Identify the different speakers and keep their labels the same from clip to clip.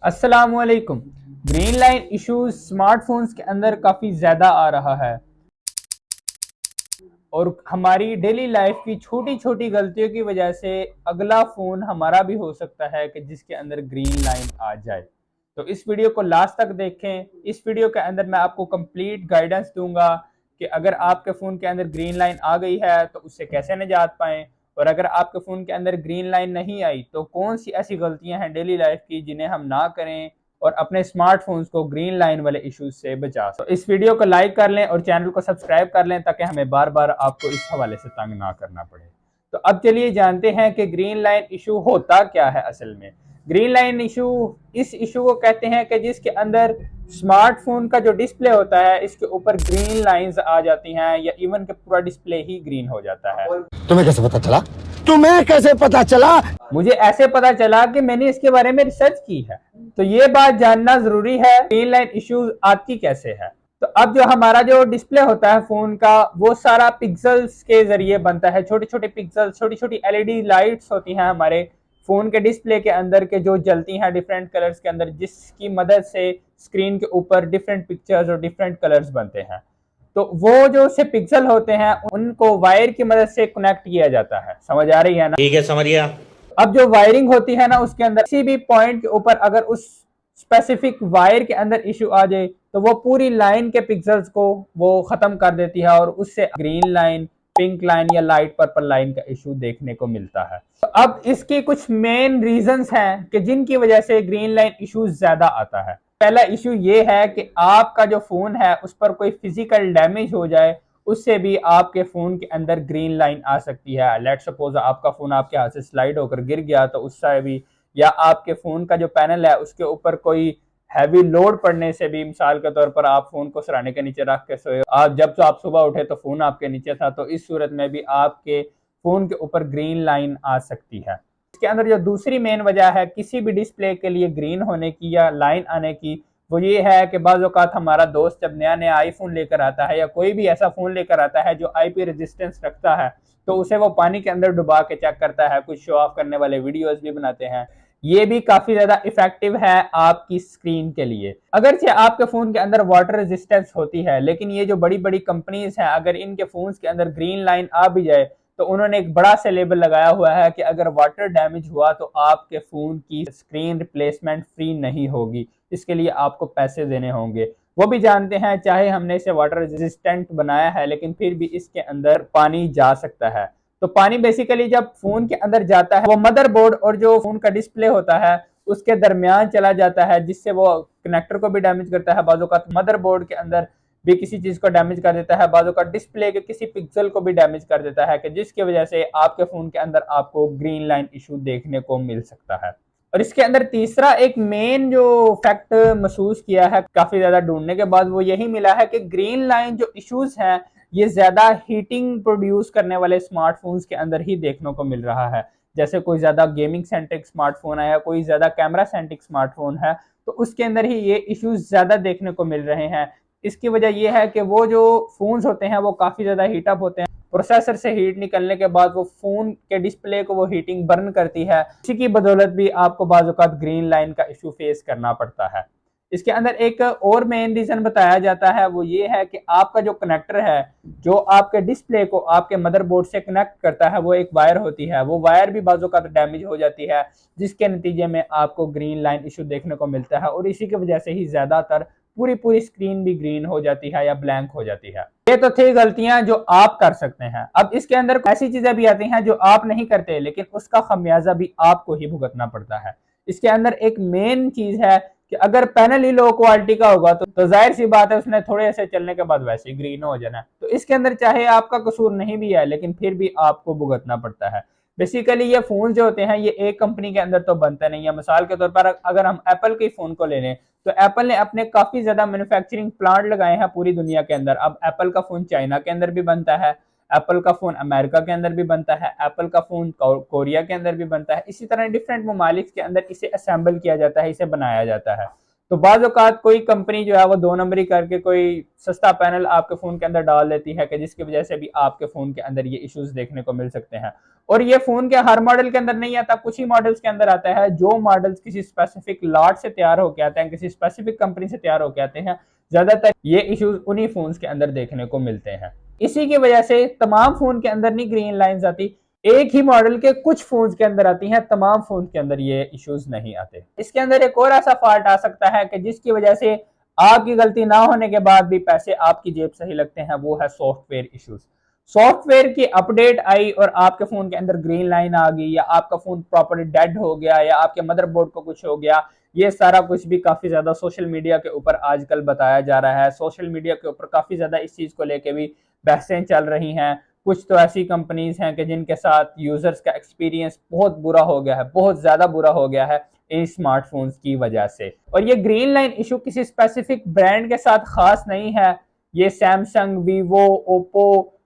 Speaker 1: अस्सलामुअलैकुम। Green line issues smartphones के अंदर काफ़ी ज़्यादा आ रहा है और हमारी डेली लाइफ की छोटी छोटी गलतियों की वजह से अगला फ़ोन हमारा भी हो सकता है कि जिसके अंदर ग्रीन लाइन आ जाए। तो इस वीडियो को लास्ट तक देखें। इस वीडियो के अंदर मैं आपको कंप्लीट गाइडेंस दूंगा कि अगर आपके फ़ोन के अंदर ग्रीन लाइन आ गई है तो उससे कैसे निजात पाएँ, और अगर आपके फ़ोन के अंदर ग्रीन लाइन नहीं आई तो कौन सी ऐसी गलतियां हैं डेली लाइफ की जिन्हें हम ना करें और अपने स्मार्टफोन्स को ग्रीन लाइन वाले इश्यूज से बचा सकें। तो इस वीडियो को लाइक कर लें और चैनल को सब्सक्राइब कर लें ताकि हमें बार बार आपको इस हवाले से तंग ना करना पड़े। तो अब चलिए जानते हैं कि ग्रीन लाइन इशू होता क्या है असल में। ग्रीन लाइन इशू इस इशू को कहते हैं कि जिसके अंदर स्मार्टफोन का जो डिस्प्ले होता है इसके ऊपर ग्रीन लाइंस आ जाती हैं या इवन के पूरा डिस्प्ले ही ग्रीन हो जाता है।
Speaker 2: तुम्हें कैसे पता चला? तुम्हें कैसे पता चला?
Speaker 1: मुझे ऐसे पता चला कि मैंने इसके बारे में रिसर्च की है, तो ये बात जानना जरूरी है ग्रीन लाइन इश्यूज आती कैसे है। तो अब जो हमारा जो डिस्प्ले होता है फोन का वो सारा पिक्सल्स के जरिए बनता है। छोटे छोटे पिक्सल्स, छोटी छोटी एलईडी लाइट्स होती हैं हमारे फोन के डिस्प्ले के अंदर के जो जलती हैं डिफरेंट कलर्स के अंदर, जिसकी मदद से स्क्रीन के ऊपर डिफरेंट पिक्चर्स और डिफरेंट कलर्स बनते हैं। तो वो जो से पिक्सल होते हैं उनको वायर की मदद से कनेक्ट किया जाता है। समझ आ रही है ना?
Speaker 3: ठीक है, समझ गया।
Speaker 1: अब जो वायरिंग होती है ना उसके अंदर किसी भी पॉइंट के ऊपर अगर उस स्पेसिफिक वायर के अंदर इशू आ जाए तो वो पूरी लाइन के पिक्सल्स को वो खत्म कर देती है और उससे ग्रीन लाइन, पिंक लाइन या लाइट पर्पल लाइन का इशू देखने को मिलता है। तो अब इसकी कुछ मेन रीजंस हैं कि जिनकी वजह से ग्रीन लाइन इशू ज्यादा आता है। पहला इशू ये है कि आपका जो फोन है उस पर कोई फिजिकल डैमेज हो जाए, उससे भी आपके फोन के अंदर ग्रीन लाइन आ सकती है। लेट्स सपोज आपका फोन आपके हाथ से स्लाइड होकर गिर गया तो उससे भी, या आपके फोन का जो पैनल है उसके ऊपर कोई हैवी लोड पड़ने से भी, मिसाल के तौर पर आप फोन को सराहने के नीचे रख के सोए, आप जब तो आप सुबह उठे तो फोन आपके नीचे था, तो इस सूरत में भी आपके फोन के ऊपर ग्रीन लाइन आ सकती है। इसके अंदर जो दूसरी मेन वजह है किसी भी डिस्प्ले के लिए ग्रीन होने की या लाइन आने की, वो ये है कि बाज़ औक़ात हमारा दोस्त जब नया नया आईफोन लेकर आता है या कोई भी ऐसा फ़ोन लेकर आता है जो आईपी रेजिस्टेंस रखता है, तो उसे वो पानी के अंदर डुबा के चेक करता है। कुछ शो ऑफ करने वाले वीडियोस भी बनाते हैं। ये भी काफ़ी ज़्यादा इफेक्टिव है आपकी स्क्रीन के लिए। अगरचे आपके फ़ोन के अंदर वाटर रेजिस्टेंस होती है, लेकिन ये जो बड़ी बड़ी कंपनीज हैं अगर इनके फ़ोन्स के अंदर ग्रीन लाइन आ भी जाए तो उन्होंने एक बड़ा सा लेबल लगाया हुआ है कि अगर वाटर डैमेज हुआ तो आपके फ़ोन की स्क्रीन रिप्लेसमेंट फ्री नहीं होगी, इसके लिए आपको पैसे देने होंगे। वो भी जानते हैं चाहे हमने इसे वाटर रेजिस्टेंट बनाया है लेकिन फिर भी इसके अंदर पानी जा सकता है। तो पानी बेसिकली जब फोन के अंदर जाता है वो मदरबोर्ड और जो फोन का डिस्प्ले होता है उसके दरमियान चला जाता है, जिससे वो कनेक्टर को भी डैमेज करता है, बाजू का मदरबोर्ड के अंदर भी किसी चीज को डैमेज कर देता है, बाजू का डिस्प्ले के किसी पिक्सल को भी डैमेज कर देता है, कि जिसकी वजह से आपके फोन के अंदर आपको ग्रीन लाइन इशू देखने को मिल सकता है। और इसके अंदर तीसरा एक मेन जो फैक्ट महसूस किया है काफी ज्यादा ढूंढने के बाद, वो यही मिला है कि ग्रीन लाइन जो इश्यूज हैं ये ज्यादा हीटिंग प्रोड्यूस करने वाले स्मार्टफोन्स के अंदर ही देखने को मिल रहा है। जैसे कोई ज्यादा गेमिंग सेंट्रिक स्मार्टफोन है या कोई ज्यादा कैमरा सेंट्रिक स्मार्टफोन है तो उसके अंदर ही ये इश्यूज ज्यादा देखने को मिल रहे हैं। इसकी वजह यह है कि वो जो फोन्स होते हैं वो काफी ज्यादा हीटअप होते हैं, प्रोसेसर से हीट निकलने के बाद वो फोन के डिस्प्ले को वो हीटिंग बर्न करती है, इसी की बदौलत भी आपको बाज़ औक़ात ग्रीन लाइन का इशू फेस करना पड़ता है। इसके अंदर एक और मेन रीजन बताया जाता है, वो ये है कि आपका जो कनेक्टर है जो आपके डिस्प्ले को आपके मदरबोर्ड से कनेक्ट करता है वो एक वायर होती है, वो वायर भी बाज़ औक़ात डैमेज हो जाती है, जिसके नतीजे में आपको ग्रीन लाइन इशू देखने को मिलता है और इसी की वजह से ही ज्यादातर पूरी पूरी स्क्रीन भी ग्रीन हो जाती है या ब्लैंक हो जाती है। ये तो थी गलतियां जो आप कर सकते हैं। अब इसके अंदर ऐसी चीजें भी आती हैं जो आप नहीं करते लेकिन उसका खमियाजा भी आपको ही भुगतना पड़ता है। इसके अंदर एक मेन चीज है कि अगर पैनल ही लो क्वालिटी का होगा तो जाहिर सी बात है उसने थोड़े ऐसे चलने के बाद वैसे ही ग्रीन हो जाना है। तो इसके अंदर चाहे आपका कसूर नहीं भी है लेकिन फिर भी आपको भुगतना पड़ता है। बेसिकली ये फोन जो होते हैं ये एक कंपनी के अंदर तो बनते नहीं है। मिसाल के तौर पर अगर हम एप्पल के फोन को ले लें तो एप्पल ने अपने काफी ज्यादा मैन्युफैक्चरिंग प्लांट लगाए हैं पूरी दुनिया के अंदर। अब एप्पल का फोन चाइना के अंदर भी बनता है, एप्पल का फोन अमेरिका के अंदर भी बनता है, एप्पल का फोन कोरिया के अंदर भी बनता है। इसी तरह डिफरेंट ममालिक के अंदर इसे असेंबल किया जाता है, इसे बनाया जाता है। तो बाज़ औक़ात कोई कंपनी जो है वो 2 नंबरी करके कोई सस्ता पैनल आपके फ़ोन के अंदर डाल देती है कि जिसकी वजह से भी आपके फ़ोन के अंदर ये इश्यूज़ देखने को मिल सकते हैं। और ये फ़ोन के हर मॉडल के अंदर नहीं आता, कुछ ही मॉडल्स के अंदर आता है। जो मॉडल्स किसी स्पेसिफिक लॉट से तैयार होके आते हैं, किसी स्पेसिफिक कंपनी से तैयार होके आते हैं, ज़्यादातर ये इश्यूज़ उन्हीं फ़ोन्स के अंदर देखने को मिलते हैं। इसी की वजह से तमाम फ़ोन के अंदर नहीं ग्रीन लाइन्स आती, एक ही मॉडल के कुछ फोन्स के अंदर आती हैं, तमाम फोन के अंदर ये इश्यूज नहीं आते। इसके अंदर एक और ऐसा फॉल्ट आ सकता है कि जिसकी वजह से आपकी गलती ना होने के बाद भी पैसे आपकी जेब से ही लगते हैं, वो है सॉफ्टवेयर इश्यूज। सॉफ्टवेयर की अपडेट आई और आपके फोन के अंदर ग्रीन लाइन आ गई, या आपका फोन प्रॉपर्ली डेड हो गया, या आपके मदरबोर्ड को कुछ हो गया, ये सारा कुछ भी काफी ज्यादा सोशल मीडिया के ऊपर आजकल बताया जा रहा है। सोशल मीडिया के ऊपर काफी ज्यादा इस चीज को लेके भी बहसें चल रही हैं। कुछ तो ऐसी कंपनीज हैं कि जिनके साथ यूजर्स का एक्सपीरियंस बहुत बुरा हो गया है, बहुत ज्यादा बुरा हो गया है इन स्मार्टफोन्स की वजह से। और ये ग्रीन लाइन इशू किसी स्पेसिफिक ब्रांड के साथ खास नहीं है, ये सैमसंग, वीवो, ओप्पो,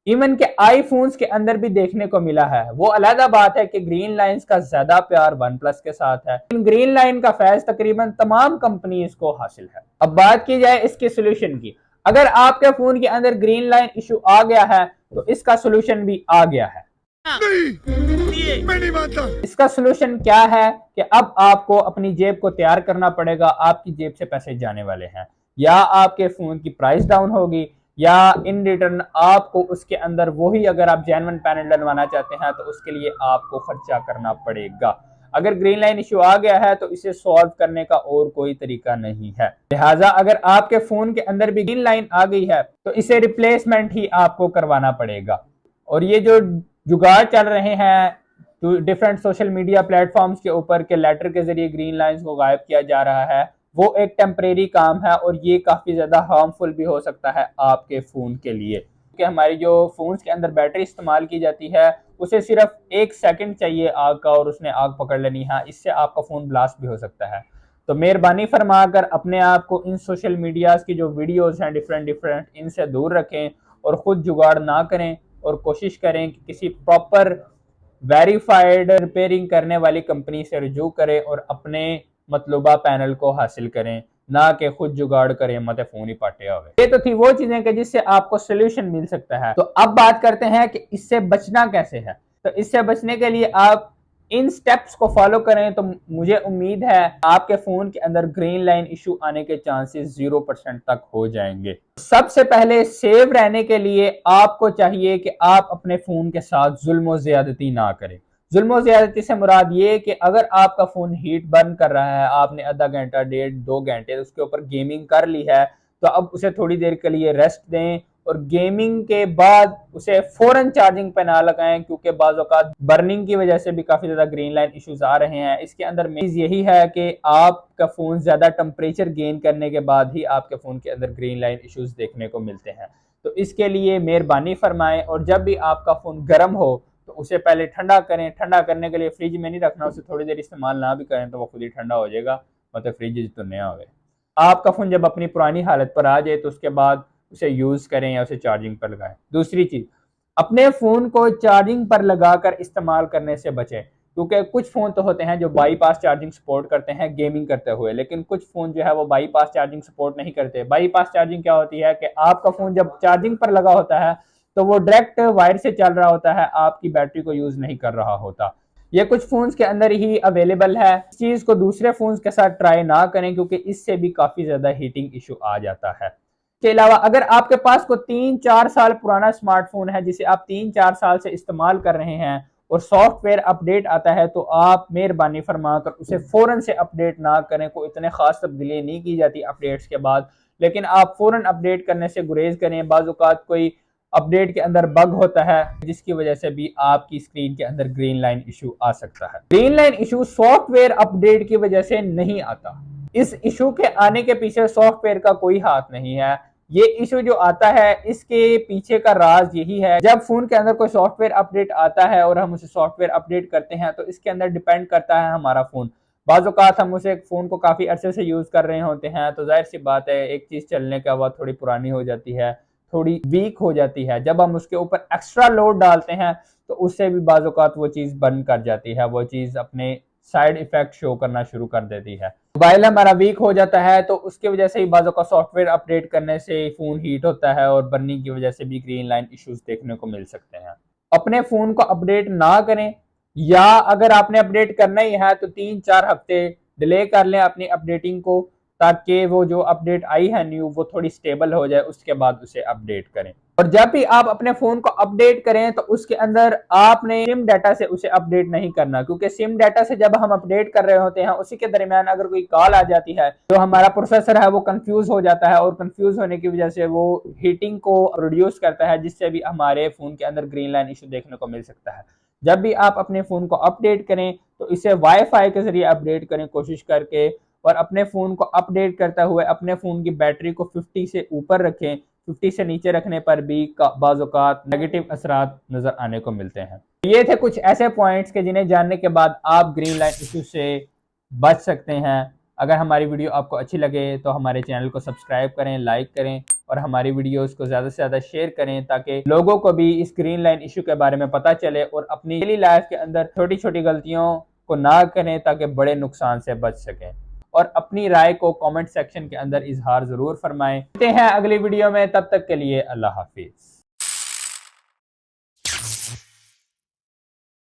Speaker 1: इवन के आईफोन्स के अंदर भी देखने को मिला है। वो अलग बात है कि ग्रीन लाइंस का ज्यादा प्यार वन प्लस के साथ है, लेकिन ग्रीन लाइन का फैज तकरीबन तमाम कंपनीज को हासिल है। अब बात की जाए इसके सोल्यूशन की, अगर आपके फोन के अंदर ग्रीन लाइन इशू आ गया है तो इसका सोल्यूशन भी आ गया है। नहीं, मैं नहीं मानता। इसका सोल्यूशन क्या है कि अब आपको अपनी जेब को तैयार करना पड़ेगा। आपकी जेब से पैसे जाने वाले हैं, या आपके फोन की प्राइस डाउन होगी, या इन रिटर्न आपको उसके अंदर वही, अगर आप जेन्युइन पैनल डलवाना चाहते हैं तो उसके लिए आपको खर्चा करना पड़ेगा। अगर ग्रीन लाइन इशू आ गया है तो इसे सॉल्व करने का और कोई तरीका नहीं है। लिहाजा अगर आपके फोन के अंदर भी ग्रीन लाइन आ गई है तो इसे रिप्लेसमेंट ही आपको करवाना पड़ेगा। और ये जो जुगाड़ चल रहे हैं डिफरेंट सोशल मीडिया प्लेटफॉर्म्स के ऊपर के लेटर के जरिए ग्रीन लाइंस को गायब किया जा रहा है, वो एक टेम्परेरी काम है और ये काफी ज्यादा हार्मफुल भी हो सकता है आपके फोन के लिए, क्योंकि हमारी जो फोन्स के अंदर बैटरी इस्तेमाल की जाती है उसे सिर्फ 1 सेकंड चाहिए आग का और उसने आग पकड़ लेनी है। इससे आपका फोन ब्लास्ट भी हो सकता है। तो मेहरबानी फरमाकर अपने आप को इन सोशल मीडियाज की जो वीडियोज हैं डिफरेंट इनसे दूर रखें और खुद जुगाड़ ना करें, और कोशिश करें कि किसी प्रॉपर वेरीफाइड रिपेयरिंग करने वाली कंपनी से रुजू करें और अपने मतलूबा पैनल को हासिल करें, ना कि खुद जुगाड़ करें मत फोन ही पाटे हुए। ये तो थी वो चीजें कि जिससे आपको सोल्यूशन मिल सकता है। तो अब बात करते हैं कि इससे बचना कैसे है। तो इससे बचने के लिए आप इन स्टेप्स को फॉलो करें तो मुझे उम्मीद है आपके फोन के अंदर ग्रीन लाइन इशू आने के चांसेस 0% तक हो जाएंगे। सबसे पहले सेव रहने के लिए आपको चाहिए कि आप अपने फोन के साथ जुल्म ज्यादती ना करें। जुल्म ज्यादती से मुराद ये कि अगर आपका फोन हीट बर्न कर रहा है, आपने आधा घंटा, 1.5-2 घंटे उसके ऊपर गेमिंग कर ली है, तो अब उसे थोड़ी देर के लिए रेस्ट दें और गेमिंग के बाद उसे फौरन चार्जिंग पे ना लगाएं, क्योंकि बाज़ औक़ात बर्निंग की वजह से भी काफी ज्यादा ग्रीन लाइन इश्यूज आ रहे हैं। इसके अंदर चीज यही है कि आपका फोन ज्यादा टेम्परेचर गेन करने के बाद ही आपके फोन के अंदर ग्रीन लाइन इश्यूज देखने को मिलते हैं। तो इसके लिए मेहरबानी फरमाएं, और जब भी आपका फोन गर्म हो तो उसे पहले ठंडा करें। ठंडा करने के लिए फ्रिज में नहीं रखना, उसे थोड़ी देर इस्तेमाल ना भी करें तो वो खुद ही ठंडा हो जाएगा, मतलब फ्रिज तो नया हो। आपका फोन जब अपनी पुरानी हालत पर आ जाए तो उसके बाद उसे यूज करें या उसे चार्जिंग पर लगाएं। दूसरी चीज, अपने फोन को चार्जिंग पर लगाकर इस्तेमाल करने से बचें, क्योंकि कुछ फोन तो होते हैं जो बाईपास चार्जिंग सपोर्ट करते हैं गेमिंग करते हुए, लेकिन कुछ फोन जो है वो बाईपास चार्जिंग सपोर्ट नहीं करते। बाईपास चार्जिंग क्या होती है कि आपका फोन जब चार्जिंग पर लगा होता है तो वो डायरेक्ट वायर से चल रहा होता है, आपकी बैटरी को यूज नहीं कर रहा होता। ये कुछ फोन्स के अंदर ही अवेलेबल है। इस चीज को दूसरे फोन्स के साथ ट्राई ना करें, क्योंकि इससे भी काफी ज्यादा हीटिंग इशू आ जाता है। के अलावा अगर आपके पास को 3-4 साल पुराना स्मार्टफोन है जिसे आप 3-4 साल से इस्तेमाल कर रहे हैं और सॉफ्टवेयर अपडेट आता है, तो आप मेहरबानी फरमाकर उसे फौरन से अपडेट ना करें। कोई इतने खास तब्दीली नहीं की जाती अपडेट्स के बाद, लेकिन आप फौरन अपडेट करने से गुरेज करें। बाज़ औक़ात कोई अपडेट के अंदर बग होता है जिसकी वजह से भी आपकी स्क्रीन के अंदर ग्रीन लाइन इशू आ सकता है। Green line issue software update की वजह से नहीं आता। इस इशू के आने के पीछे सॉफ्टवेयर का कोई हाथ नहीं है। ये इशू जो आता है इसके पीछे का राज यही है, जब फोन के अंदर कोई सॉफ्टवेयर अपडेट आता है और हम उसे सॉफ्टवेयर अपडेट करते हैं तो इसके अंदर डिपेंड करता है हमारा फोन। बाज़ औक़ात हम उसे फोन को काफी अरसे से यूज कर रहे होते हैं, तो जाहिर सी बात है एक चीज चलने के बाद थोड़ी पुरानी हो जाती है, थोड़ी वीक हो जाती है। जब हम उसके ऊपर एक्स्ट्रा लोड डालते हैं तो उससे भी बाज़ औक़ात वो चीज बंद कर जाती है, वो चीज अपने साइड इफेक्ट शो करना शुरू कर देती है। मोबाइल हमारा वीक हो जाता है तो उसकी वजह से ही बाज़ों का सॉफ्टवेयर अपडेट करने से फ़ोन हीट होता है और बर्निंग की वजह से भी ग्रीन लाइन इश्यूज देखने को मिल सकते हैं। अपने फ़ोन को अपडेट ना करें, या अगर आपने अपडेट करना ही है तो 3-4 हफ्ते डिले कर लें अपनी अपडेटिंग को, ताकि वो जो अपडेट आई है न्यू वो थोड़ी स्टेबल हो जाए, उसके बाद उसे अपडेट करें। और जब भी आप अपने फोन को अपडेट करें तो उसके अंदर आपने सिम डाटा से उसे अपडेट नहीं करना, क्योंकि सिम डाटा से जब हम अपडेट कर रहे होते हैं उसी के दरमियान अगर कोई कॉल आ जाती है तो हमारा प्रोसेसर है वो कंफ्यूज हो जाता है, और कंफ्यूज होने की वजह से वो हीटिंग को प्रोड्यूस करता है, जिससे भी हमारे फोन के अंदर ग्रीन लाइन इशू देखने को मिल सकता है। जब भी आप अपने फोन को अपडेट करें तो इसे वाईफाई के जरिए अपडेट करें कोशिश करके, और अपने फ़ोन को अपडेट करते हुए अपने फ़ोन की बैटरी को 50 से ऊपर रखें। 50 से नीचे रखने पर भी बाज़ औक़ात नेगेटिव असरात नज़र आने को मिलते हैं। ये थे कुछ ऐसे पॉइंट्स के जिन्हें जानने के बाद आप ग्रीन लाइन इशू से बच सकते हैं। अगर हमारी वीडियो आपको अच्छी लगे तो हमारे चैनल को सब्सक्राइब करें, लाइक करें और हमारी वीडियोस को ज़्यादा से ज़्यादा शेयर करें, ताकि लोगों को भी इस ग्रीन लाइन इशू के बारे में पता चले और अपनी डेली लाइफ के अंदर छोटी छोटी गलतियों को ना करें, ताकि बड़े नुकसान से बच सकें। और अपनी राय को कमेंट सेक्शन के अंदर इजहार जरूर फरमाएं। मिलते हैं अगली वीडियो में, तब तक के लिए अल्लाह हाफिज।